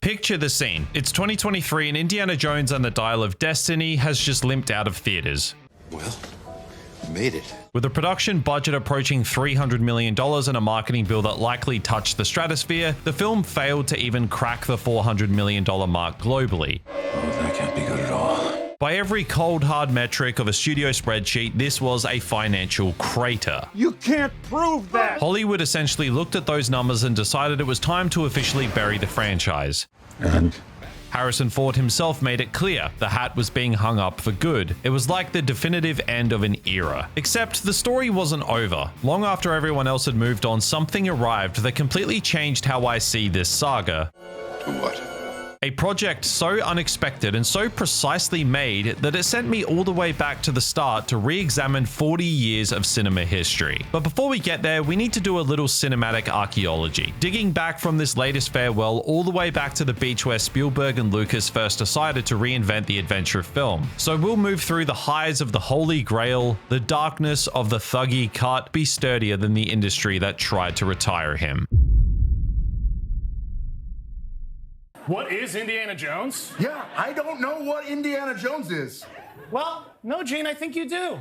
Picture the scene. It's 2023 and Indiana Jones and the Dial of Destiny has just limped out of theaters. Well, made it. With a production budget approaching $300 million and a marketing bill that likely touched the stratosphere, the film failed to even crack the $400 million mark globally. Oh, that can't be good at all. By every cold hard metric of a studio spreadsheet, this was a financial crater. You can't prove that! Hollywood essentially looked at those numbers and decided it was time to officially bury the franchise. And? Harrison Ford himself made it clear the hat was being hung up for good. It was like the definitive end of an era. Except the story wasn't over. Long after everyone else had moved on, something arrived that completely changed how I see this saga. What? A project so unexpected and so precisely made that it sent me all the way back to the start to re-examine 40 years of cinema history. But before we get there, we need to do a little cinematic archaeology, digging back from this latest farewell all the way back to the beach where Spielberg and Lucas first decided to reinvent the adventure film. So we'll move through the highs of the Holy Grail, the darkness of the thuggy cut, be sturdier than the industry that tried to retire him. What is Indiana Jones? Yeah, I don't know what Indiana Jones is. Well, no, Gene, I think you do.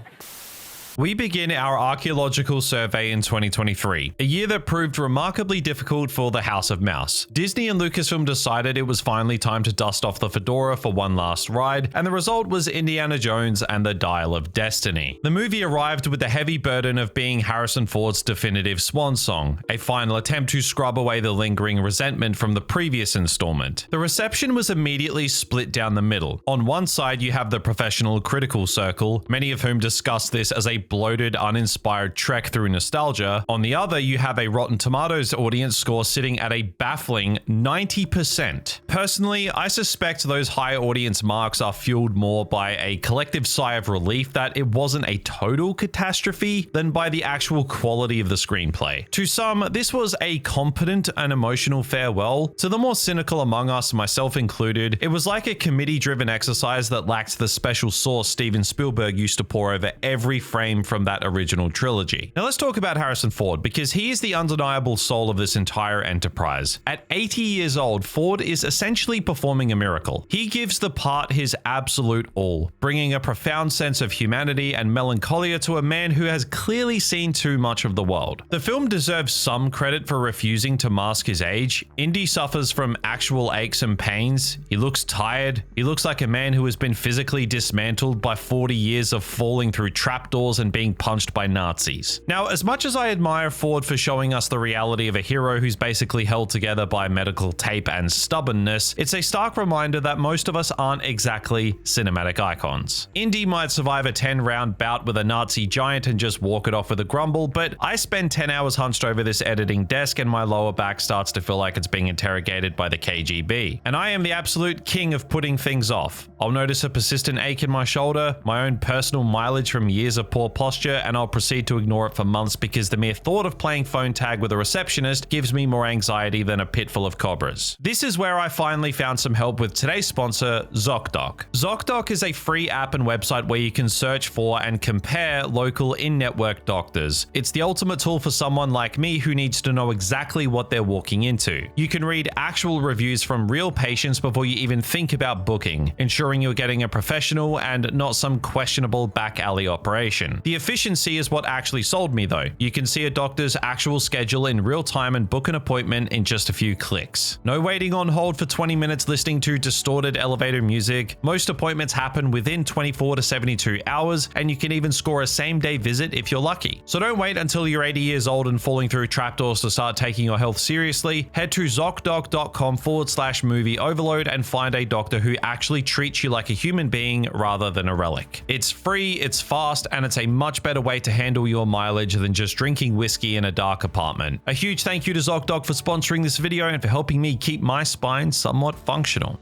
We begin our archaeological survey in 2023, a year that proved remarkably difficult for the House of Mouse. Disney and Lucasfilm decided it was finally time to dust off the fedora for one last ride, and the result was Indiana Jones and the Dial of Destiny. The movie arrived with the heavy burden of being Harrison Ford's definitive swan song, a final attempt to scrub away the lingering resentment from the previous installment. The reception was immediately split down the middle. On one side, you have the professional critical circle, many of whom discuss this as a bloated, uninspired trek through nostalgia. On the other, you have a Rotten Tomatoes audience score sitting at a baffling 90%. Personally, I suspect those high audience marks are fueled more by a collective sigh of relief that it wasn't a total catastrophe than by the actual quality of the screenplay. To some, this was a competent and emotional farewell. To the more cynical among us, myself included, it was like a committee-driven exercise that lacked the special sauce Steven Spielberg used to pour over every frame from that original trilogy. Now let's talk about Harrison Ford, because he is the undeniable soul of this entire enterprise. At 80 years old, Ford is essentially performing a miracle. He gives the part his absolute all, bringing a profound sense of humanity and melancholia to a man who has clearly seen too much of the world. The film deserves some credit for refusing to mask his age. Indy suffers from actual aches and pains. He looks tired. He looks like a man who has been physically dismantled by 40 years of falling through trapdoors and being punched by Nazis. Now, as much as I admire Ford for showing us the reality of a hero who's basically held together by medical tape and stubbornness, it's a stark reminder that most of us aren't exactly cinematic icons. Indy might survive a 10-round bout with a Nazi giant and just walk it off with a grumble, but I spend 10 hours hunched over this editing desk and my lower back starts to feel like it's being interrogated by the KGB. And I am the absolute king of putting things off. I'll notice a persistent ache in my shoulder, my own personal mileage from years of poor posture, and I'll proceed to ignore it for months because the mere thought of playing phone tag with a receptionist gives me more anxiety than a pit full of cobras. This is where I finally found some help with today's sponsor, ZocDoc. ZocDoc is a free app and website where you can search for and compare local in-network doctors. It's the ultimate tool for someone like me who needs to know exactly what they're walking into. You can read actual reviews from real patients before you even think about booking, ensuring you're getting a professional and not some questionable back alley operation. The efficiency is what actually sold me though. You can see a doctor's actual schedule in real time and book an appointment in just a few clicks. No waiting on hold for 20 minutes listening to distorted elevator music. Most appointments happen within 24 to 72 hours, and you can even score a same-day visit if you're lucky. So don't wait until you're 80 years old and falling through trapdoors to start taking your health seriously. Head to ZocDoc.com/movie overload and find a doctor who actually treats you like a human being rather than a relic. It's free, it's fast, and it's a much better way to handle your mileage than just drinking whiskey in a dark apartment. A huge thank you to ZocDoc for sponsoring this video and for helping me keep my spine somewhat functional.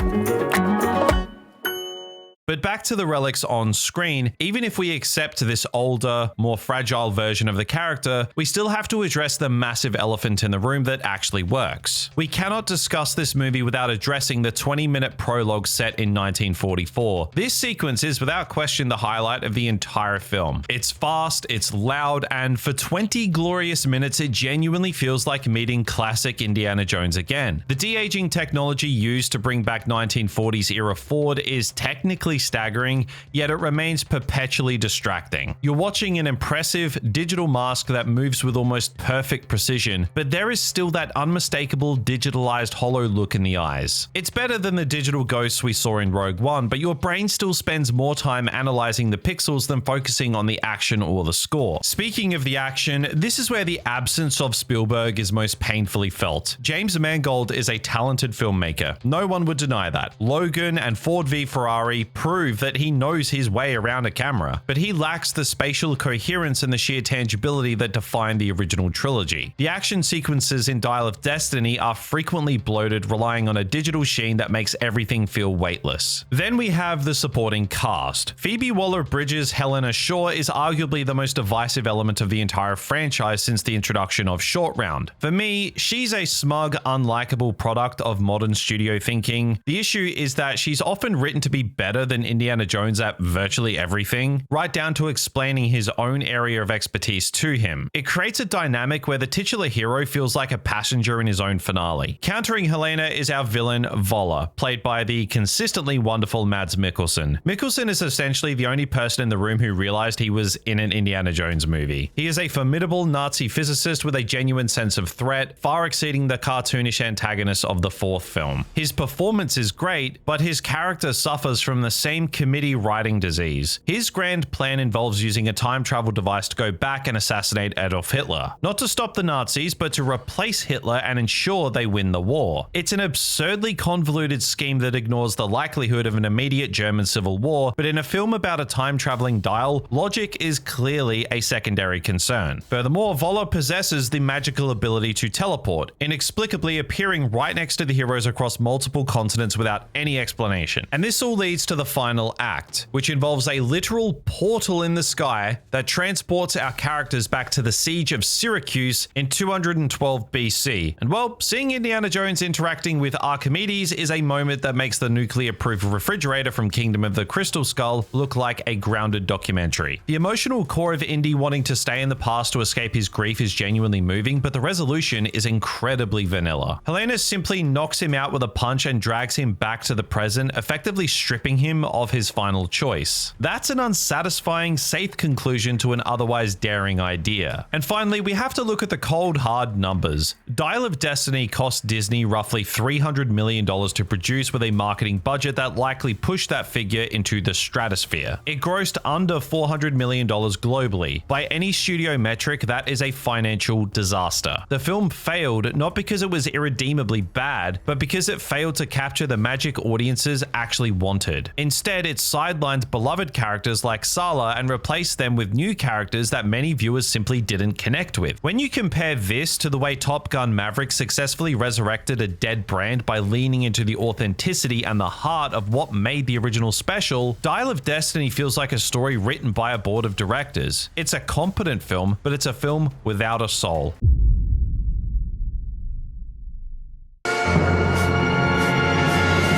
But back to the relics on screen, even if we accept this older, more fragile version of the character, we still have to address the massive elephant in the room that actually works. We cannot discuss this movie without addressing the 20-minute prologue set in 1944. This sequence is without question the highlight of the entire film. It's fast, it's loud, and for 20 glorious minutes it genuinely feels like meeting classic Indiana Jones again. The de-aging technology used to bring back 1940s era Ford is technically staggering, yet it remains perpetually distracting. You're watching an impressive digital mask that moves with almost perfect precision, but there is still that unmistakable digitalized hollow look in the eyes. It's better than the digital ghosts we saw in Rogue One, but your brain still spends more time analyzing the pixels than focusing on the action or the score. Speaking of the action, this is where the absence of Spielberg is most painfully felt. James Mangold is a talented filmmaker. No one would deny that. Logan and Ford v Ferrari prove that he knows his way around a camera, but he lacks the spatial coherence and the sheer tangibility that define the original trilogy. The action sequences in Dial of Destiny are frequently bloated, relying on a digital sheen that makes everything feel weightless. Then we have the supporting cast. Phoebe Waller-Bridge's Helena Shaw is arguably the most divisive element of the entire franchise since the introduction of Short Round. For me, she's a smug, unlikable product of modern studio thinking. The issue is that she's often written to be better than Indiana Jones at virtually everything, right down to explaining his own area of expertise to him. It creates a dynamic where the titular hero feels like a passenger in his own finale. Countering Helena is our villain, Voller, played by the consistently wonderful Mads Mikkelsen. Mikkelsen is essentially the only person in the room who realized he was in an Indiana Jones movie. He is a formidable Nazi physicist with a genuine sense of threat, far exceeding the cartoonish antagonist of the fourth film. His performance is great, but his character suffers from the same committee writing disease. His grand plan involves using a time travel device to go back and assassinate Adolf Hitler. Not to stop the Nazis, but to replace Hitler and ensure they win the war. It's an absurdly convoluted scheme that ignores the likelihood of an immediate German civil war, but in a film about a time-traveling dial, logic is clearly a secondary concern. Furthermore, Voller possesses the magical ability to teleport, inexplicably appearing right next to the heroes across multiple continents without any explanation. And this all leads to the final act, which involves a literal portal in the sky that transports our characters back to the siege of Syracuse in 212 BC. And well, seeing Indiana Jones interacting with Archimedes is a moment that makes the nuclear-proof refrigerator from Kingdom of the Crystal Skull look like a grounded documentary. The emotional core of Indy wanting to stay in the past to escape his grief is genuinely moving, but the resolution is incredibly vanilla. Helena simply knocks him out with a punch and drags him back to the present, effectively stripping him of his final choice. That's an unsatisfying, safe conclusion to an otherwise daring idea. And finally, we have to look at the cold, hard numbers. Dial of Destiny cost Disney roughly $300 million to produce, with a marketing budget that likely pushed that figure into the stratosphere. It grossed under $400 million globally. By any studio metric, that is a financial disaster. The film failed not because it was irredeemably bad, but because it failed to capture the magic audiences actually wanted. Instead, it sidelined beloved characters like Sala and replaced them with new characters that many viewers simply didn't connect with. When you compare this to the way Top Gun Maverick successfully resurrected a dead brand by leaning into the authenticity and the heart of what made the original special, Dial of Destiny feels like a story written by a board of directors. It's a competent film, but it's a film without a soul.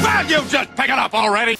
Will you just pick it up already?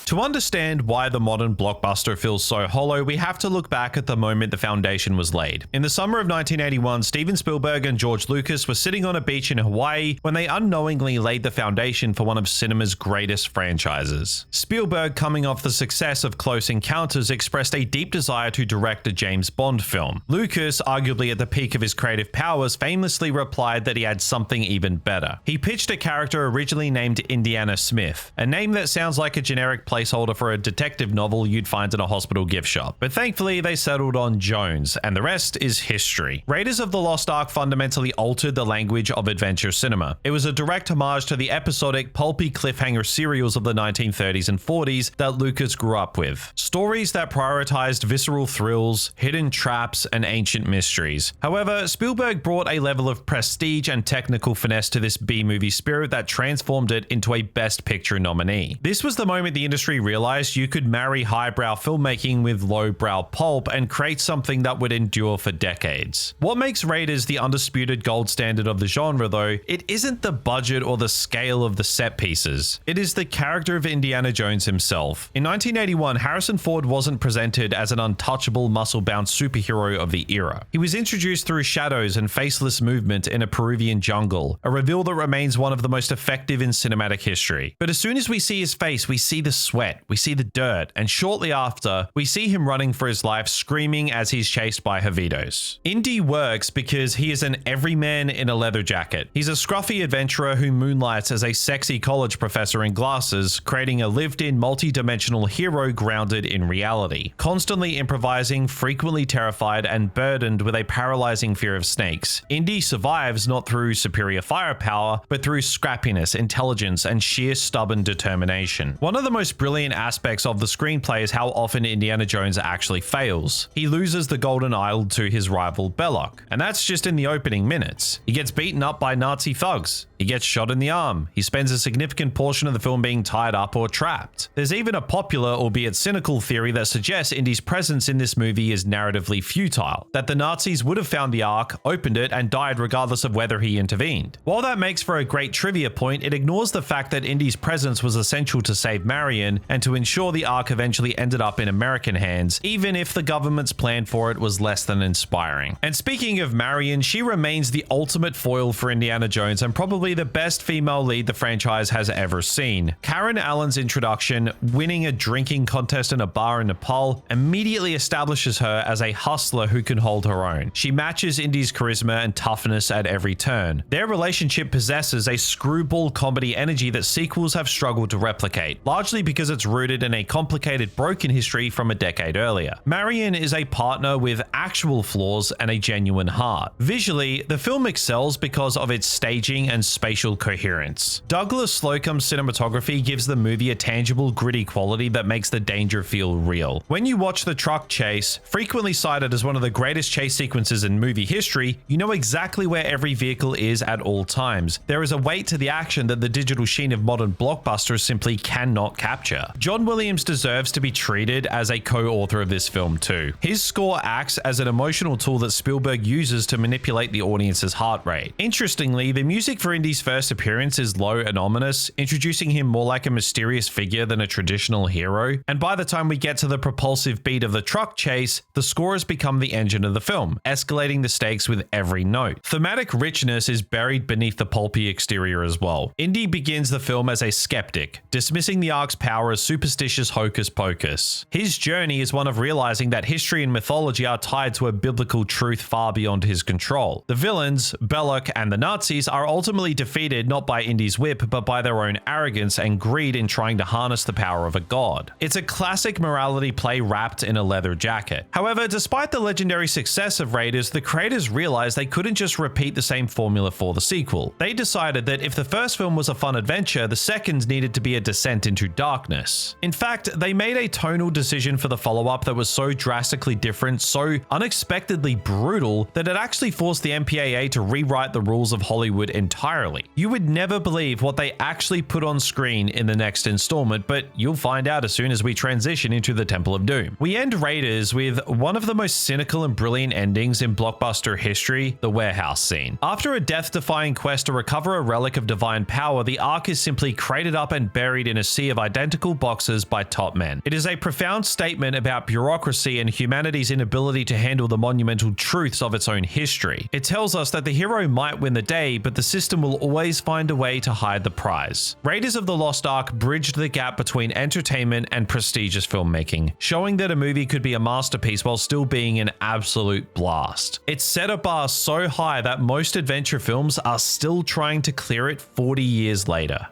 To understand why the modern blockbuster feels so hollow, we have to look back at the moment the foundation was laid. In the summer of 1981, Steven Spielberg and George Lucas were sitting on a beach in Hawaii when they unknowingly laid the foundation for one of cinema's greatest franchises. Spielberg, coming off the success of Close Encounters, expressed a deep desire to direct a James Bond film. Lucas, arguably at the peak of his creative powers, famously replied that he had something even better. He pitched a character originally named Indiana Smith, a name that sounds like a generic placeholder for a detective novel you'd find in a hospital gift shop. But thankfully, they settled on Jones, and the rest is history. Raiders of the Lost Ark fundamentally altered the language of adventure cinema. It was a direct homage to the episodic, pulpy cliffhanger serials of the 1930s and 40s that Lucas grew up with. Stories that prioritized visceral thrills, hidden traps, and ancient mysteries. However, Spielberg brought a level of prestige and technical finesse to this B-movie spirit that transformed it into a Best Picture nominee. This was the moment the industry industry realized you could marry highbrow filmmaking with lowbrow pulp and create something that would endure for decades. What makes Raiders the undisputed gold standard of the genre, though, it isn't the budget or the scale of the set pieces. It is the character of Indiana Jones himself. In 1981, Harrison Ford wasn't presented as an untouchable, muscle-bound superhero of the era. He was introduced through shadows and faceless movement in a Peruvian jungle, a reveal that remains one of the most effective in cinematic history. But as soon as we see his face, we see the sweat, we see the dirt, and shortly after, we see him running for his life, screaming as he's chased by Javitos. Indy works because he is an everyman in a leather jacket. He's a scruffy adventurer who moonlights as a sexy college professor in glasses, creating a lived-in multi-dimensional hero grounded in reality, constantly improvising, frequently terrified, and burdened with a paralyzing fear of snakes. Indy survives not through superior firepower, but through scrappiness, intelligence, and sheer stubborn determination. One of the most brilliant aspects of the screenplay is how often Indiana Jones actually fails. He loses the Golden Idol to his rival Belloc, and that's just in the opening minutes. He gets beaten up by Nazi thugs. He gets shot in the arm. He spends a significant portion of the film being tied up or trapped. There's even a popular, albeit cynical, theory that suggests Indy's presence in this movie is narratively futile, that the Nazis would have found the Ark, opened it, and died regardless of whether he intervened. While that makes for a great trivia point, it ignores the fact that Indy's presence was essential to save Marion and to ensure the Ark eventually ended up in American hands, even if the government's plan for it was less than inspiring. And speaking of Marion, she remains the ultimate foil for Indiana Jones and probably the best female lead the franchise has ever seen. Karen Allen's introduction, winning a drinking contest in a bar in Nepal, immediately establishes her as a hustler who can hold her own. She matches Indy's charisma and toughness at every turn. Their relationship possesses a screwball comedy energy that sequels have struggled to replicate, largely because it's rooted in a complicated, broken history from a decade earlier. Marion is a partner with actual flaws and a genuine heart. Visually, the film excels because of its staging and spatial coherence. Douglas Slocum's cinematography gives the movie a tangible, gritty quality that makes the danger feel real. When you watch the truck chase, frequently cited as one of the greatest chase sequences in movie history, you know exactly where every vehicle is at all times. There is a weight to the action that the digital sheen of modern blockbusters simply cannot capture. John Williams deserves to be treated as a co-author of this film too. His score acts as an emotional tool that Spielberg uses to manipulate the audience's heart rate. Interestingly, the music for Indy's first appearance is low and ominous, introducing him more like a mysterious figure than a traditional hero, and by the time we get to the propulsive beat of the truck chase, the score has become the engine of the film, escalating the stakes with every note. Thematic richness is buried beneath the pulpy exterior as well. Indy begins the film as a skeptic, dismissing the Ark's power as superstitious hocus pocus. His journey is one of realizing that history and mythology are tied to a biblical truth far beyond his control. The villains, Belloc and the Nazis, are ultimately defeated not by Indy's whip, but by their own arrogance and greed in trying to harness the power of a god. It's a classic morality play wrapped in a leather jacket. However, despite the legendary success of Raiders, the creators realized they couldn't just repeat the same formula for the sequel. They decided that if the first film was a fun adventure, the second needed to be a descent into darkness. In fact, they made a tonal decision for the follow-up that was so drastically different, so unexpectedly brutal, that it actually forced the MPAA to rewrite the rules of Hollywood entirely. You would never believe what they actually put on screen in the next installment, but you'll find out as soon as we transition into the Temple of Doom. We end Raiders with one of the most cynical and brilliant endings in blockbuster history, the warehouse scene. After a death-defying quest to recover a relic of divine power, the Ark is simply crated up and buried in a sea of identical boxes by top men. It is a profound statement about bureaucracy and humanity's inability to handle the monumental truths of its own history. It tells us that the hero might win the day, but the system will always find a way to hide the prize. Raiders of the Lost Ark bridged the gap between entertainment and prestigious filmmaking, showing that a movie could be a masterpiece while still being an absolute blast. It set a bar so high that most adventure films are still trying to clear it 40 years later.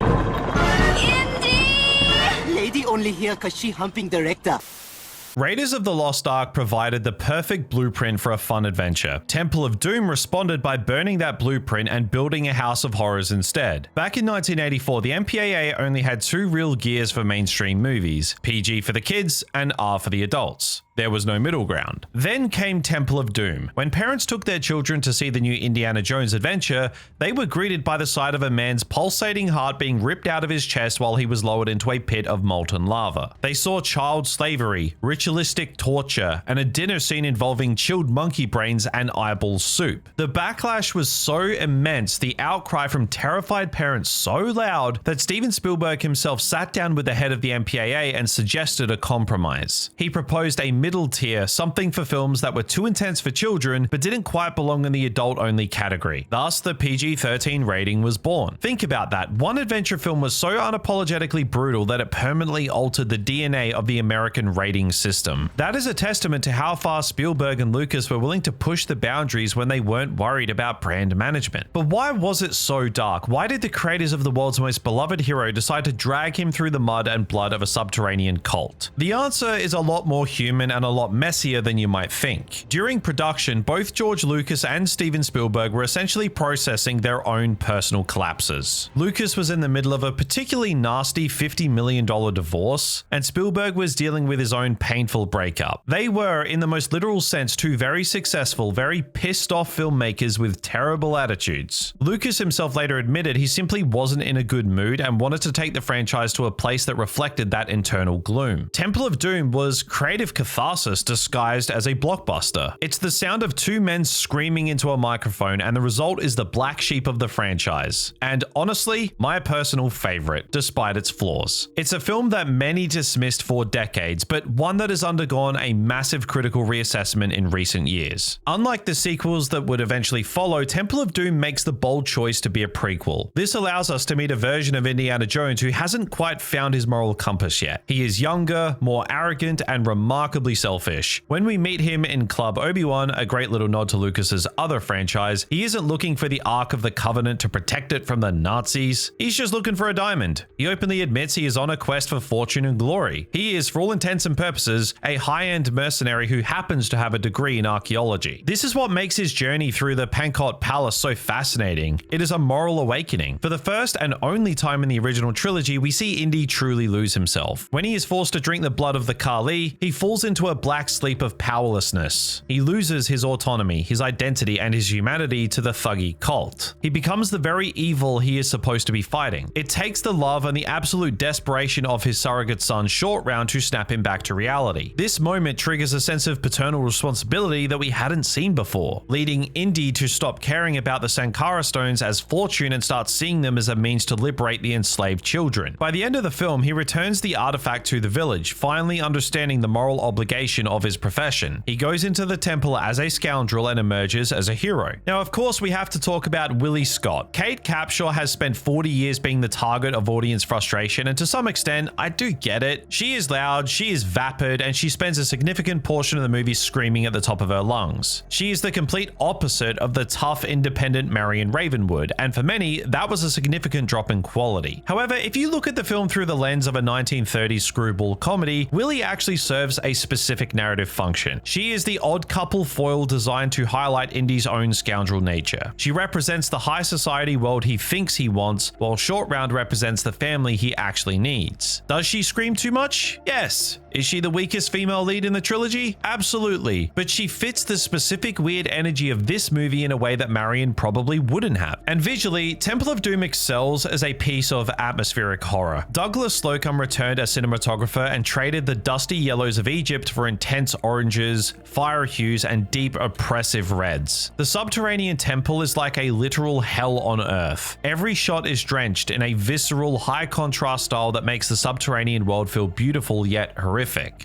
Indy! Lady only here cause she humping director. Raiders of the Lost Ark provided the perfect blueprint for a fun adventure. Temple of Doom responded by burning that blueprint and building a house of horrors instead. Back in 1984, the MPAA only had two real gears for mainstream movies, PG for the kids and R for the adults. There was no middle ground. Then came Temple of Doom. When parents took their children to see the new Indiana Jones adventure, they were greeted by the sight of a man's pulsating heart being ripped out of his chest while he was lowered into a pit of molten lava. They saw child slavery, ritualistic torture, and a dinner scene involving chilled monkey brains and eyeball soup. The backlash was so immense, the outcry from terrified parents so loud, that Steven Spielberg himself sat down with the head of the MPAA and suggested a compromise. He proposed a middle tier, something for films that were too intense for children but didn't quite belong in the adult-only category. Thus, the PG-13 rating was born. Think about that. One adventure film was so unapologetically brutal that it permanently altered the DNA of the American rating system. That is a testament to how far Spielberg and Lucas were willing to push the boundaries when they weren't worried about brand management. But why was it so dark? Why did the creators of the world's most beloved hero decide to drag him through the mud and blood of a subterranean cult? The answer is a lot more human and a lot messier than you might think. During production, both George Lucas and Steven Spielberg were essentially processing their own personal collapses. Lucas was in the middle of a particularly nasty $50 million divorce, and Spielberg was dealing with his own painful breakup. They were, in the most literal sense, two very successful, very pissed off filmmakers with terrible attitudes. Lucas himself later admitted he simply wasn't in a good mood and wanted to take the franchise to a place that reflected that internal gloom. Temple of Doom was creative catharsis disguised as a blockbuster. It's the sound of two men screaming into a microphone, and the result is the black sheep of the franchise. And honestly, my personal favorite, despite its flaws. It's a film that many dismissed for decades, but one that has undergone a massive critical reassessment in recent years. Unlike the sequels that would eventually follow, Temple of Doom makes the bold choice to be a prequel. This allows us to meet a version of Indiana Jones who hasn't quite found his moral compass yet. He is younger, more arrogant, and remarkably selfish. When we meet him in Club Obi-Wan, a great little nod to Lucas's other franchise, he isn't looking for the Ark of the Covenant to protect it from the Nazis. He's just looking for a diamond. He openly admits he is on a quest for fortune and glory. He is, for all intents and purposes, a high-end mercenary who happens to have a degree in archaeology. This is what makes his journey through the Pankot Palace so fascinating. It is a moral awakening. For the first and only time in the original trilogy, we see Indy truly lose himself. When he is forced to drink the blood of the Kali, he falls into a black sleep of powerlessness. He loses his autonomy, his identity, and his humanity to the thuggy cult. He becomes the very evil he is supposed to be fighting. It takes the love and the absolute desperation of his surrogate son Short Round to snap him back to reality. This moment triggers a sense of paternal responsibility that we hadn't seen before, leading Indy to stop caring about the Sankara stones as fortune and start seeing them as a means to liberate the enslaved children. By the end of the film, he returns the artifact to the village, finally understanding the moral obligation of his profession. He goes into the temple as a scoundrel and emerges as a hero. Now, of course, we have to talk about Willie Scott. Kate Capshaw has spent 40 years being the target of audience frustration, and to some extent, I do get it. She is loud, she is vapid, and she spends a significant portion of the movie screaming at the top of her lungs. She is the complete opposite of the tough, independent Marion Ravenwood, and for many, that was a significant drop in quality. However, if you look at the film through the lens of a 1930s screwball comedy, Willie actually serves a specific narrative function. She is the odd couple foil designed to highlight Indy's own scoundrel nature. She represents the high society world he thinks he wants, while Short Round represents the family he actually needs. Does she scream too much? Yes. Is she the weakest female lead in the trilogy? Absolutely. But she fits the specific weird energy of this movie in a way that Marion probably wouldn't have. And visually, Temple of Doom excels as a piece of atmospheric horror. Douglas Slocum returned as cinematographer and traded the dusty yellows of Egypt for intense oranges, fire hues, and deep oppressive reds. The subterranean temple is like a literal hell on earth. Every shot is drenched in a visceral, high contrast style that makes the subterranean world feel beautiful yet horrific.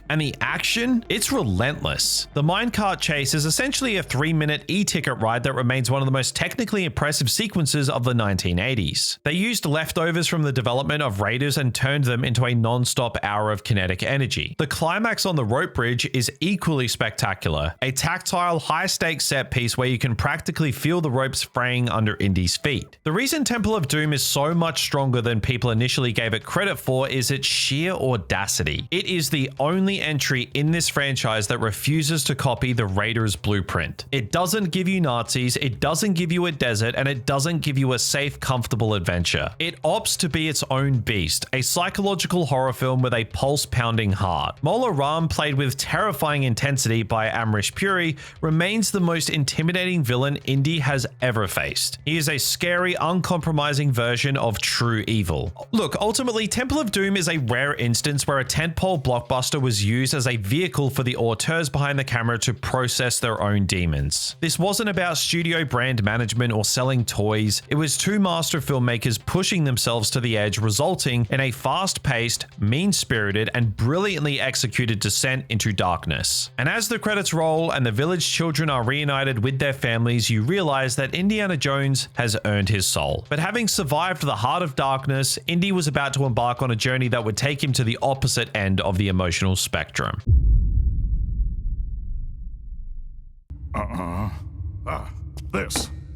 And the action? It's relentless. The minecart chase is essentially a 3-minute e-ticket ride that remains one of the most technically impressive sequences of the 1980s. They used leftovers from the development of Raiders and turned them into a non-stop hour of kinetic energy. The climax on the rope bridge is equally spectacular, a tactile, high-stakes set piece where you can practically feel the ropes fraying under Indy's feet. The reason Temple of Doom is so much stronger than people initially gave it credit for is its sheer audacity. It is the the only entry in this franchise that refuses to copy the Raiders blueprint. It doesn't give you Nazis, it doesn't give you a desert, and it doesn't give you a safe, comfortable adventure. It opts to be its own beast, a psychological horror film with a pulse-pounding heart. Mola Ram, played with terrifying intensity by Amrish Puri, remains the most intimidating villain Indy has ever faced. He is a scary, uncompromising version of true evil. Look, ultimately, Temple of Doom is a rare instance where a tentpole blockbuster was used as a vehicle for the auteurs behind the camera to process their own demons. This wasn't about studio brand management or selling toys. It was two master filmmakers pushing themselves to the edge, resulting in a fast-paced, mean-spirited, and brilliantly executed descent into darkness. And as the credits roll and the village children are reunited with their families, you realize that Indiana Jones has earned his soul. But having survived the heart of darkness, Indy was about to embark on a journey that would take him to the opposite end of the emotional spectrum.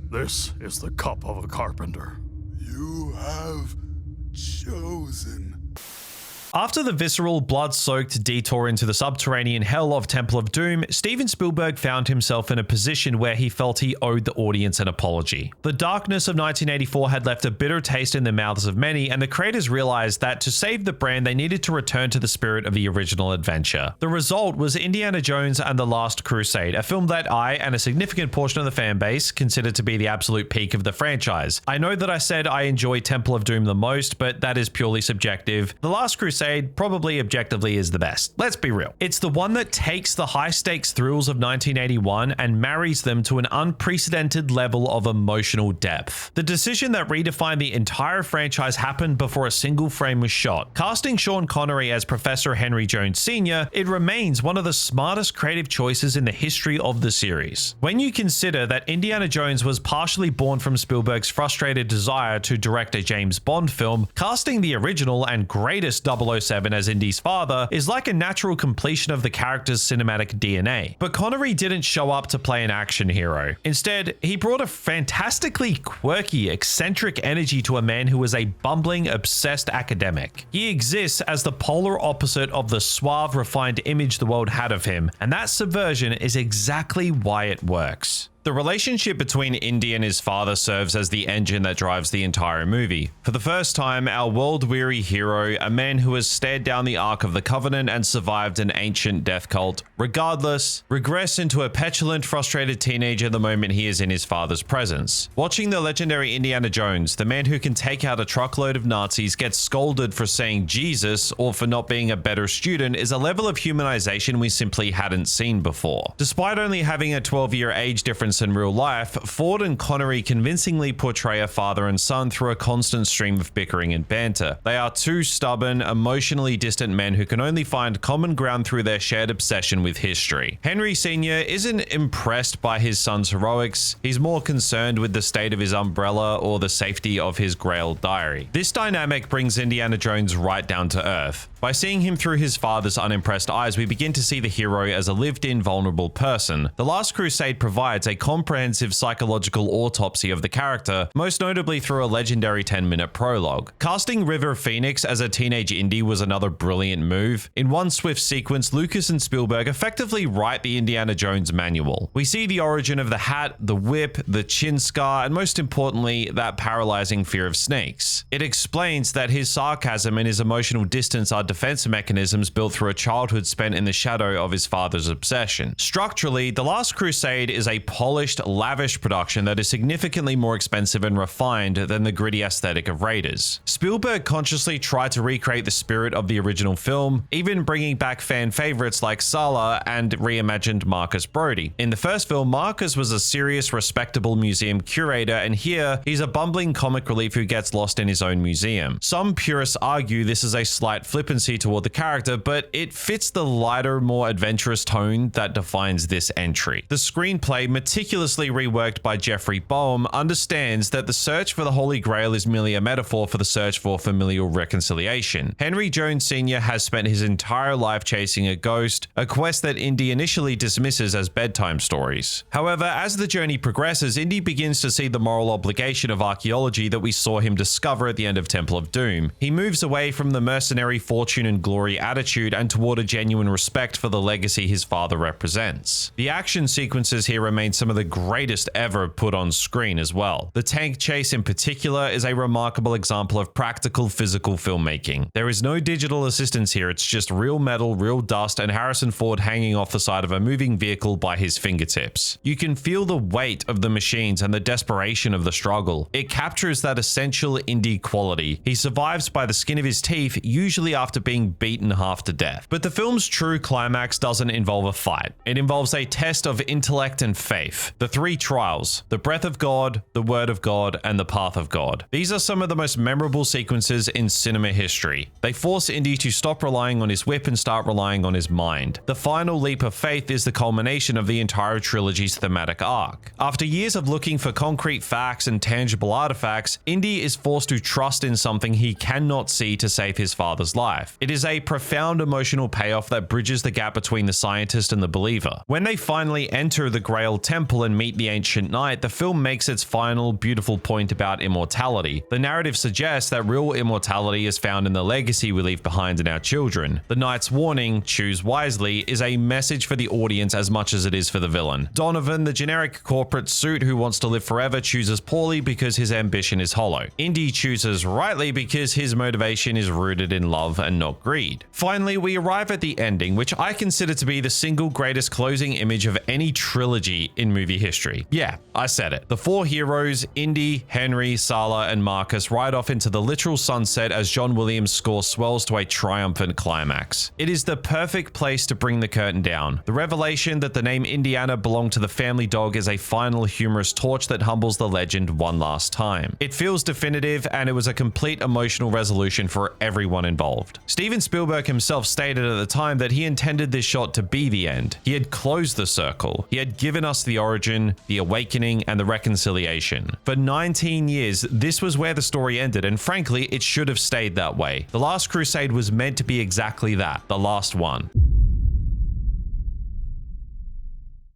This is the cup of a carpenter. You have chosen. After the visceral, blood-soaked detour into the subterranean hell of Temple of Doom, Steven Spielberg found himself in a position where he felt he owed the audience an apology. The darkness of 1984 had left a bitter taste in the mouths of many, and the creators realized that to save the brand, they needed to return to the spirit of the original adventure. The result was Indiana Jones and the Last Crusade, a film that I, and a significant portion of the fan base, consider to be the absolute peak of the franchise. I know that I said I enjoy Temple of Doom the most, but that is purely subjective. The Last Crusade probably objectively is the best. Let's be real. It's the one that takes the high-stakes thrills of 1981 and marries them to an unprecedented level of emotional depth. The decision that redefined the entire franchise happened before a single frame was shot. Casting Sean Connery as Professor Henry Jones Sr., it remains one of the smartest creative choices in the history of the series. When you consider that Indiana Jones was partially born from Spielberg's frustrated desire to direct a James Bond film, casting the original and greatest 007 as Indy's father is like a natural completion of the character's cinematic DNA. But Connery didn't show up to play an action hero. Instead, he brought a fantastically quirky, eccentric energy to a man who was a bumbling, obsessed academic. He exists as the polar opposite of the suave, refined image the world had of him, and that subversion is exactly why it works. The relationship between Indy and his father serves as the engine that drives the entire movie. For the first time, our world-weary hero, a man who has stared down the Ark of the Covenant and survived an ancient death cult, regardless, regress into a petulant, frustrated teenager the moment he is in his father's presence. Watching the legendary Indiana Jones, the man who can take out a truckload of Nazis, get scolded for saying Jesus or for not being a better student is a level of humanization we simply hadn't seen before. Despite only having a 12-year age difference in real life, Ford and Connery convincingly portray a father and son through a constant stream of bickering and banter. They are two stubborn, emotionally distant men who can only find common ground through their shared obsession with history. Henry Sr. isn't impressed by his son's heroics, he's more concerned with the state of his umbrella or the safety of his Grail diary. This dynamic brings Indiana Jones right down to earth. By seeing him through his father's unimpressed eyes, we begin to see the hero as a lived-in, vulnerable person. The Last Crusade provides a comprehensive psychological autopsy of the character, most notably through a legendary 10-minute prologue. Casting River Phoenix as a teenage Indy was another brilliant move. In one swift sequence, Lucas and Spielberg effectively write the Indiana Jones manual. We see the origin of the hat, the whip, the chin scar, and most importantly, that paralyzing fear of snakes. It explains that his sarcasm and his emotional distance are defense mechanisms built through a childhood spent in the shadow of his father's obsession. Structurally, The Last Crusade is a polished, lavish production that is significantly more expensive and refined than the gritty aesthetic of Raiders. Spielberg consciously tried to recreate the spirit of the original film, even bringing back fan favorites like Sala and reimagined Marcus Brody. In the first film, Marcus was a serious, respectable museum curator, and here, he's a bumbling comic relief who gets lost in his own museum. Some purists argue this is a slight flippancy toward the character, but it fits the lighter, more adventurous tone that defines this entry. The screenplay, meticulously reworked by Jeffrey Boehm, understands that the search for the Holy Grail is merely a metaphor for the search for familial reconciliation. Henry Jones Sr. has spent his entire life chasing a ghost, a quest that Indy initially dismisses as bedtime stories. However, as the journey progresses, Indy begins to see the moral obligation of archaeology that we saw him discover at the end of Temple of Doom. He moves away from the mercenary fortune fortune and glory attitude and toward a genuine respect for the legacy his father represents. The action sequences here remain some of the greatest ever put on screen as well. The tank chase in particular is a remarkable example of practical physical filmmaking. There is no digital assistance here, it's just real metal, real dust, and Harrison Ford hanging off the side of a moving vehicle by his fingertips. You can feel the weight of the machines and the desperation of the struggle. It captures that essential Indy quality. He survives by the skin of his teeth, usually after being beaten half to death. But the film's true climax doesn't involve a fight. It involves a test of intellect and faith. The three trials: the breath of God, the word of God, and the path of God. These are some of the most memorable sequences in cinema history. They force Indy to stop relying on his whip and start relying on his mind. The final leap of faith is the culmination of the entire trilogy's thematic arc. After years of looking for concrete facts and tangible artifacts, Indy is forced to trust in something he cannot see to save his father's life. It is a profound emotional payoff that bridges the gap between the scientist and the believer. When they finally enter the Grail Temple and meet the Ancient Knight, the film makes its final beautiful point about immortality. The narrative suggests that real immortality is found in the legacy we leave behind in our children. The Knight's warning, choose wisely, is a message for the audience as much as it is for the villain. Donovan, the generic corporate suit who wants to live forever, chooses poorly because his ambition is hollow. Indy chooses rightly because his motivation is rooted in love and not greed. Finally, we arrive at the ending, which I consider to be the single greatest closing image of any trilogy in movie history. Yeah, I said it. The four heroes, Indy, Henry, Sala, and Marcus, ride off into the literal sunset as John Williams' score swells to a triumphant climax. It is the perfect place to bring the curtain down. The revelation that the name Indiana belonged to the family dog is a final humorous torch that humbles the legend one last time. It feels definitive, and it was a complete emotional resolution for everyone involved. Steven Spielberg himself stated at the time that he intended this shot to be the end. He had closed the circle. He had given us the origin, the awakening, and the reconciliation. For 19 years, this was where the story ended, and frankly, it should have stayed that way. The Last Crusade was meant to be exactly that, the last one.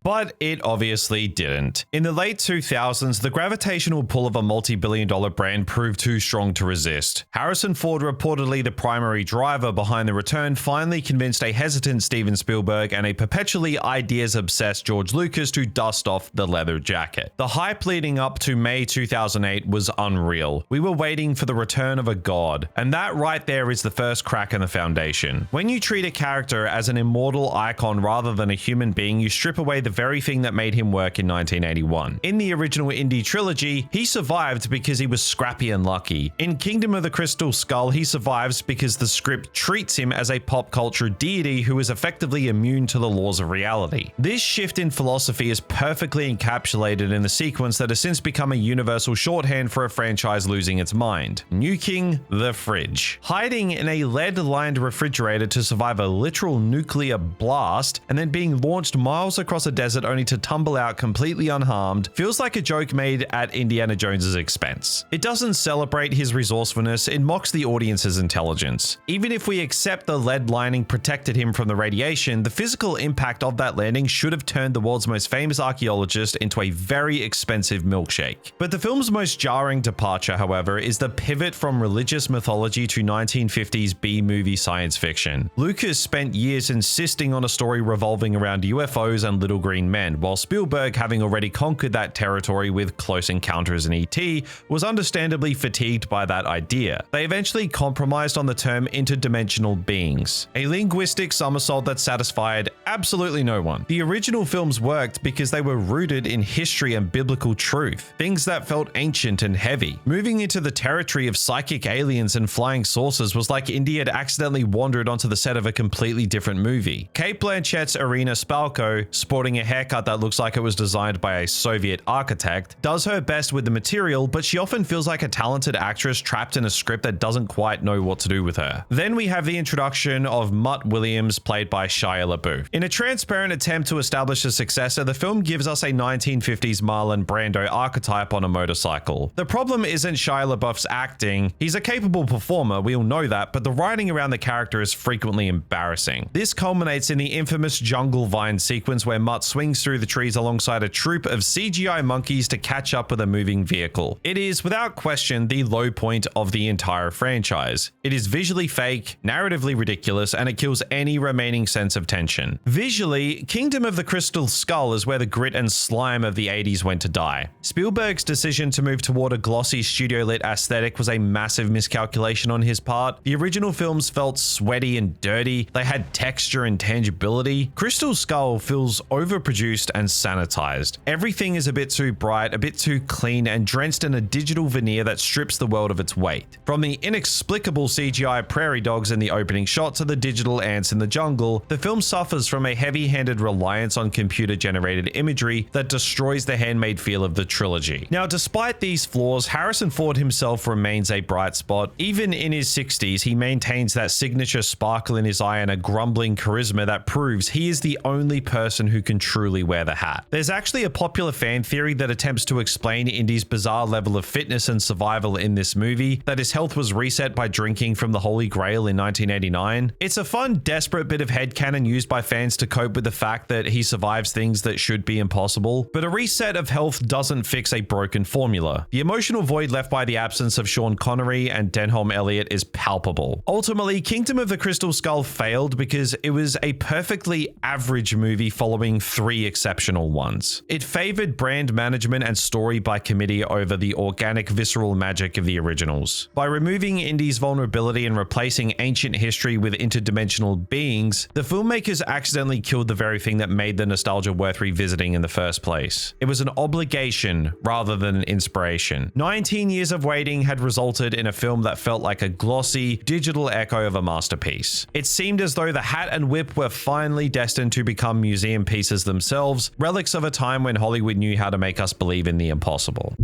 But it obviously didn't. In the late 2000s, the gravitational pull of a multi-billion-dollar brand proved too strong to resist. Harrison Ford, reportedly the primary driver behind the return, finally convinced a hesitant Steven Spielberg and a perpetually ideas-obsessed George Lucas to dust off the leather jacket. The hype leading up to May 2008 was unreal. We were waiting for the return of a god, and that right there is the first crack in the foundation. When you treat a character as an immortal icon rather than a human being, you strip away the very thing that made him work in 1981. In the original Indy trilogy, he survived because he was scrappy and lucky. In Kingdom of the Crystal Skull, he survives because the script treats him as a pop culture deity who is effectively immune to the laws of reality. This shift in philosophy is perfectly encapsulated in the sequence that has since become a universal shorthand for a franchise losing its mind: nuking the fridge. Hiding in a lead-lined refrigerator to survive a literal nuclear blast and then being launched miles across a desert only to tumble out completely unharmed feels like a joke made at Indiana Jones's expense. It doesn't celebrate his resourcefulness, it mocks the audience's intelligence. Even if we accept the lead lining protected him from the radiation, the physical impact of that landing should have turned the world's most famous archaeologist into a very expensive milkshake. But the film's most jarring departure, however, is the pivot from religious mythology to 1950s B-movie science fiction. Lucas spent years insisting on a story revolving around UFOs and little green men, while Spielberg, having already conquered that territory with Close Encounters and E.T., was understandably fatigued by that idea. They eventually compromised on the term interdimensional beings, a linguistic somersault that satisfied absolutely no one. The original films worked because they were rooted in history and biblical truth, things that felt ancient and heavy. Moving into the territory of psychic aliens and flying saucers was like Indy had accidentally wandered onto the set of a completely different movie. Cate Blanchett's Irina Spalko, sporting a haircut that looks like it was designed by a Soviet architect, does her best with the material, but she often feels like a talented actress trapped in a script that doesn't quite know what to do with her. Then we have the introduction of Mutt Williams, played by Shia LaBeouf. In a transparent attempt to establish a successor, the film gives us a 1950s Marlon Brando archetype on a motorcycle. The problem isn't Shia LaBeouf's acting. He's a capable performer, we all know that, but the writing around the character is frequently embarrassing. This culminates in the infamous jungle vine sequence where Mutt swings through the trees alongside a troop of CGI monkeys to catch up with a moving vehicle. It is, without question, the low point of the entire franchise. It is visually fake, narratively ridiculous, and it kills any remaining sense of tension. Visually, Kingdom of the Crystal Skull is where the grit and slime of the 80s went to die. Spielberg's decision to move toward a glossy studio-lit aesthetic was a massive miscalculation on his part. The original films felt sweaty and dirty, they had texture and tangibility. Crystal Skull feels overproduced and sanitized. Everything is a bit too bright, a bit too clean, and drenched in a digital veneer that strips the world of its weight. From the inexplicable CGI prairie dogs in the opening shot to the digital ants in the jungle, the film suffers from a heavy-handed reliance on computer-generated imagery that destroys the handmade feel of the trilogy. Now, despite these flaws, Harrison Ford himself remains a bright spot. Even in his 60s, he maintains that signature sparkle in his eye and a grumbling charisma that proves he is the only person who can truly wear the hat. There's actually a popular fan theory that attempts to explain Indy's bizarre level of fitness and survival in this movie, that his health was reset by drinking from the Holy Grail in 1989. It's a fun, desperate bit of headcanon used by fans to cope with the fact that he survives things that should be impossible, but a reset of health doesn't fix a broken formula. The emotional void left by the absence of Sean Connery and Denholm Elliott is palpable. Ultimately, Kingdom of the Crystal Skull failed because it was a perfectly average movie following 3 exceptional ones. It favored brand management and story by committee over the organic, visceral magic of the originals. By removing Indy's vulnerability and replacing ancient history with interdimensional beings, the filmmakers accidentally killed the very thing that made the nostalgia worth revisiting in the first place. It was an obligation rather than an inspiration. 19 years of waiting had resulted in a film that felt like a glossy, digital echo of a masterpiece. It seemed as though the hat and whip were finally destined to become museum pieces themselves, relics of a time when Hollywood knew how to make us believe in the impossible.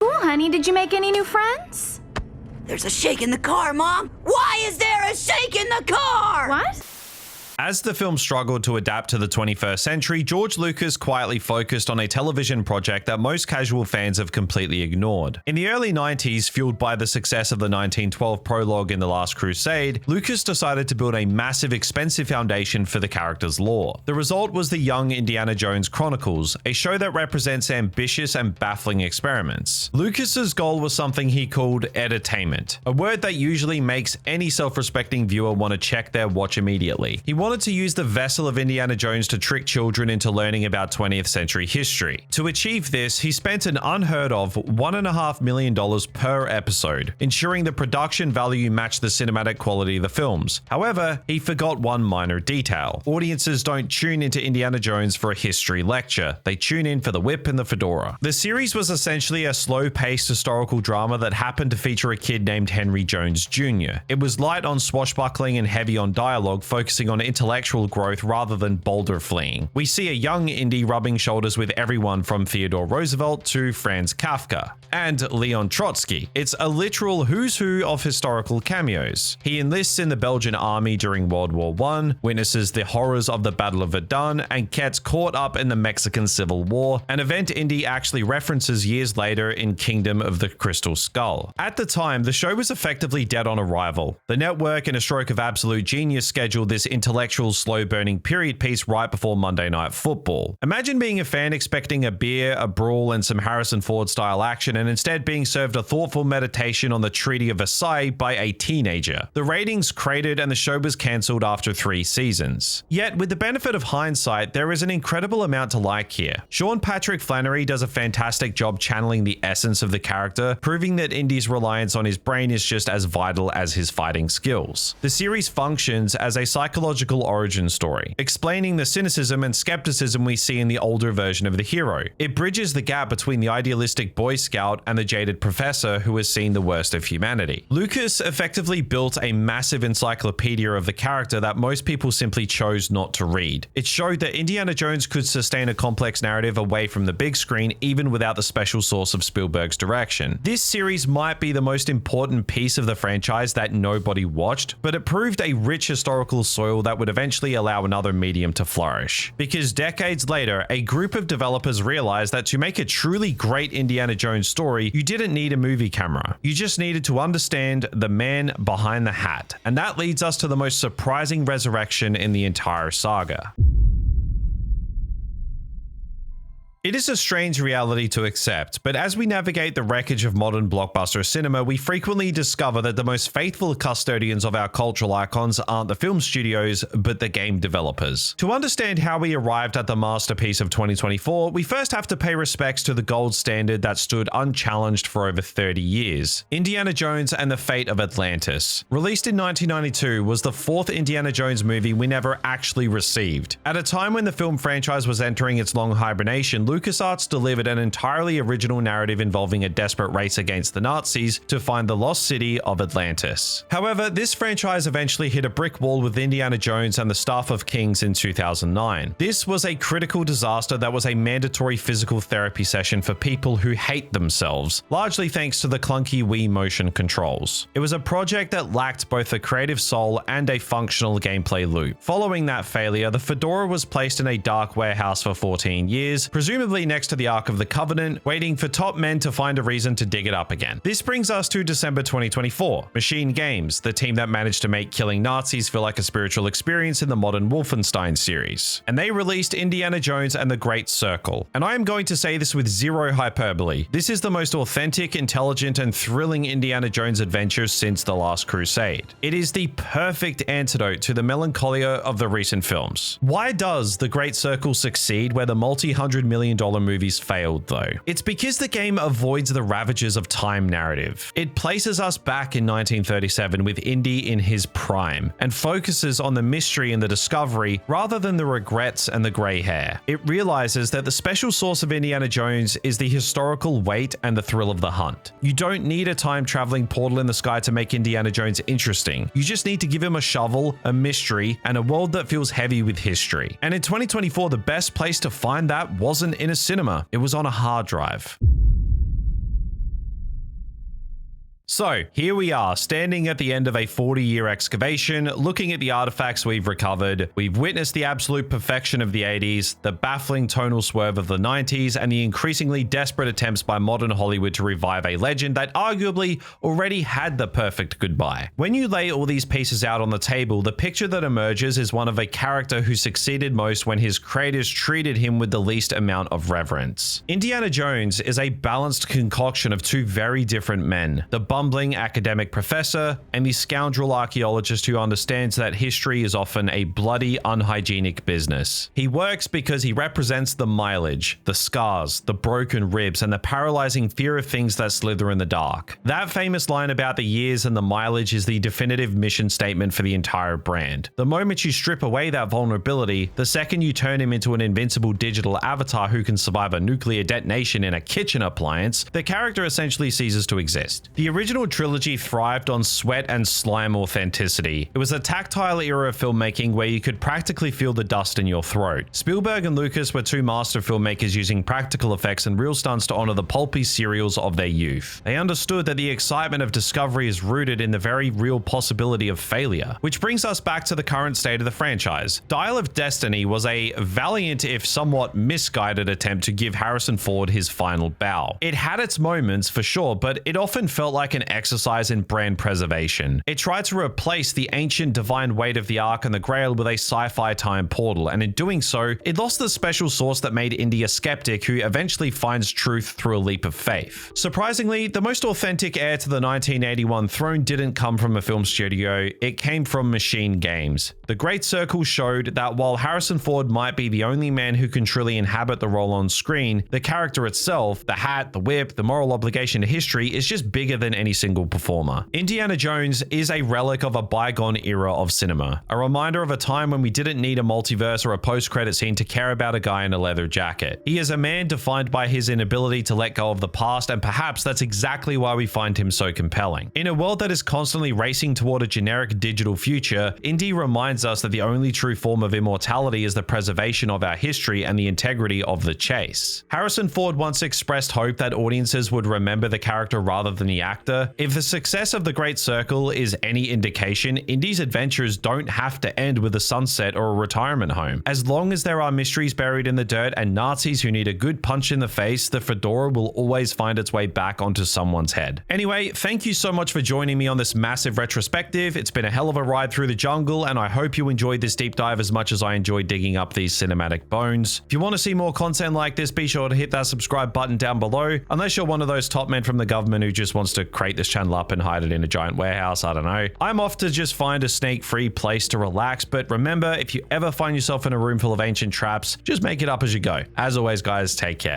Cool, honey. Did you make any new friends? There's a shake in the car, Mom. Why is there a shake in the car? What? As the film struggled to adapt to the 21st century, George Lucas quietly focused on a television project that most casual fans have completely ignored. In the early 90s, fueled by the success of the 1912 prologue in The Last Crusade, Lucas decided to build a massive, expensive foundation for the character's lore. The result was the Young Indiana Jones Chronicles, a show that represents ambitious and baffling experiments. Lucas's goal was something he called edutainment, a word that usually makes any self-respecting viewer want to check their watch immediately. He wanted to use the vessel of Indiana Jones to trick children into learning about 20th century history. To achieve this, he spent an unheard of $1.5 million per episode, ensuring the production value matched the cinematic quality of the films. However, he forgot one minor detail. Audiences don't tune into Indiana Jones for a history lecture. They tune in for the whip and the fedora. The series was essentially a slow-paced historical drama that happened to feature a kid named Henry Jones Jr. It was light on swashbuckling and heavy on dialogue, focusing on intellectual growth rather than boulder fleeing. We see a young Indy rubbing shoulders with everyone from Theodore Roosevelt to Franz Kafka and Leon Trotsky. It's a literal who's who of historical cameos. He enlists in the Belgian army during World War I, witnesses the horrors of the Battle of Verdun, and gets caught up in the Mexican Civil War, an event Indy actually references years later in Kingdom of the Crystal Skull. At the time, the show was effectively dead on arrival. The network, in a stroke of absolute genius, scheduled this intellectual, slow-burning period piece right before Monday Night Football. Imagine being a fan expecting a beer, a brawl, and some Harrison Ford-style action, and instead being served a thoughtful meditation on the Treaty of Versailles by a teenager. The ratings cratered and the show was cancelled after 3 seasons. Yet, with the benefit of hindsight, there is an incredible amount to like here. Sean Patrick Flanery does a fantastic job channeling the essence of the character, proving that Indy's reliance on his brain is just as vital as his fighting skills. The series functions as a psychological origin story, explaining the cynicism and skepticism we see in the older version of the hero. It bridges the gap between the idealistic Boy Scout and the jaded professor who has seen the worst of humanity. Lucas effectively built a massive encyclopedia of the character that most people simply chose not to read. It showed that Indiana Jones could sustain a complex narrative away from the big screen even without the special sauce of Spielberg's direction. This series might be the most important piece of the franchise that nobody watched, but it proved a rich historical soil that would would eventually allow another medium to flourish. Because decades later, a group of developers realized that to make a truly great Indiana Jones story, you didn't need a movie camera. You just needed to understand the man behind the hat. And that leads us to the most surprising resurrection in the entire saga. It is a strange reality to accept, but as we navigate the wreckage of modern blockbuster cinema, we frequently discover that the most faithful custodians of our cultural icons aren't the film studios, but the game developers. To understand how we arrived at the masterpiece of 2024, we first have to pay respects to the gold standard that stood unchallenged for over 30 years. Indiana Jones and the Fate of Atlantis. Released in 1992, was the fourth Indiana Jones movie we never actually received. At a time when the film franchise was entering its long hibernation, LucasArts delivered an entirely original narrative involving a desperate race against the Nazis to find the lost city of Atlantis. However, this franchise eventually hit a brick wall with Indiana Jones and the Staff of Kings in 2009. This was a critical disaster that was a mandatory physical therapy session for people who hate themselves, largely thanks to the clunky Wii motion controls. It was a project that lacked both a creative soul and a functional gameplay loop. Following that failure, the Fedora was placed in a dark warehouse for 14 years, presumably next to the Ark of the Covenant, waiting for top men to find a reason to dig it up again. This brings us to December 2024. Machine Games, the team that managed to make killing Nazis feel like a spiritual experience in the modern Wolfenstein series. And they released Indiana Jones and the Great Circle. And I am going to say this with zero hyperbole. This is the most authentic, intelligent, and thrilling Indiana Jones adventure since The Last Crusade. It is the perfect antidote to the melancholia of the recent films. Why does The Great Circle succeed where the multi-$100 million movies failed though? It's because the game avoids the ravages of time narrative. It places us back in 1937 with Indy in his prime and focuses on the mystery and the discovery rather than the regrets and the grey hair. It realizes that the special sauce of Indiana Jones is the historical weight and the thrill of the hunt. You don't need a time-traveling portal in the sky to make Indiana Jones interesting. You just need to give him a shovel, a mystery, and a world that feels heavy with history. And in 2024, the best place to find that wasn't in a cinema, it was on a hard drive. So, here we are, standing at the end of a 40-year excavation, looking at the artifacts we've recovered. We've witnessed the absolute perfection of the 80s, the baffling tonal swerve of the 90s, and the increasingly desperate attempts by modern Hollywood to revive a legend that arguably already had the perfect goodbye. When you lay all these pieces out on the table, the picture that emerges is one of a character who succeeded most when his creators treated him with the least amount of reverence. Indiana Jones is a balanced concoction of two very different men. The bumbling academic professor and the scoundrel archaeologist who understands that history is often a bloody, unhygienic business. He works because he represents the mileage, the scars, the broken ribs, and the paralyzing fear of things that slither in the dark. That famous line about the years and the mileage is the definitive mission statement for the entire brand. The moment you strip away that vulnerability, the second you turn him into an invincible digital avatar who can survive a nuclear detonation in a kitchen appliance, the character essentially ceases to exist. The original trilogy thrived on sweat and slime authenticity. It was a tactile era of filmmaking where you could practically feel the dust in your throat. Spielberg and Lucas were two master filmmakers using practical effects and real stunts to honor the pulpy serials of their youth. They understood that the excitement of discovery is rooted in the very real possibility of failure. Which brings us back to the current state of the franchise. Dial of Destiny was a valiant, if somewhat misguided, attempt to give Harrison Ford his final bow. It had its moments for sure, but it often felt like an exercise in brand preservation. It tried to replace the ancient divine weight of the Ark and the Grail with a sci-fi time portal, and in doing so, it lost the special sauce that made Indy a skeptic who eventually finds truth through a leap of faith. Surprisingly, the most authentic heir to the 1981 throne didn't come from a film studio, it came from Machine Games. The Great Circle showed that while Harrison Ford might be the only man who can truly inhabit the role on screen, the character itself, the hat, the whip, the moral obligation to history is just bigger than any single performer. Indiana Jones is a relic of a bygone era of cinema, a reminder of a time when we didn't need a multiverse or a post-credit scene to care about a guy in a leather jacket. He is a man defined by his inability to let go of the past, and perhaps that's exactly why we find him so compelling. In a world that is constantly racing toward a generic digital future, Indy reminds us that the only true form of immortality is the preservation of our history and the integrity of the chase. Harrison Ford once expressed hope that audiences would remember the character rather than the actor, character. If the success of The Great Circle is any indication, Indy's adventures don't have to end with a sunset or a retirement home. As long as there are mysteries buried in the dirt and Nazis who need a good punch in the face, the fedora will always find its way back onto someone's head. Anyway, thank you so much for joining me on this massive retrospective. It's been a hell of a ride through the jungle, and I hope you enjoyed this deep dive as much as I enjoyed digging up these cinematic bones. If you want to see more content like this, be sure to hit that subscribe button down below. Unless you're one of those top men from the government who just wants to crate this channel up and hide it in a giant warehouse, I don't know. I'm off to just find a snake-free place to relax, but remember, if you ever find yourself in a room full of ancient traps, just make it up as you go. As always, guys, take care.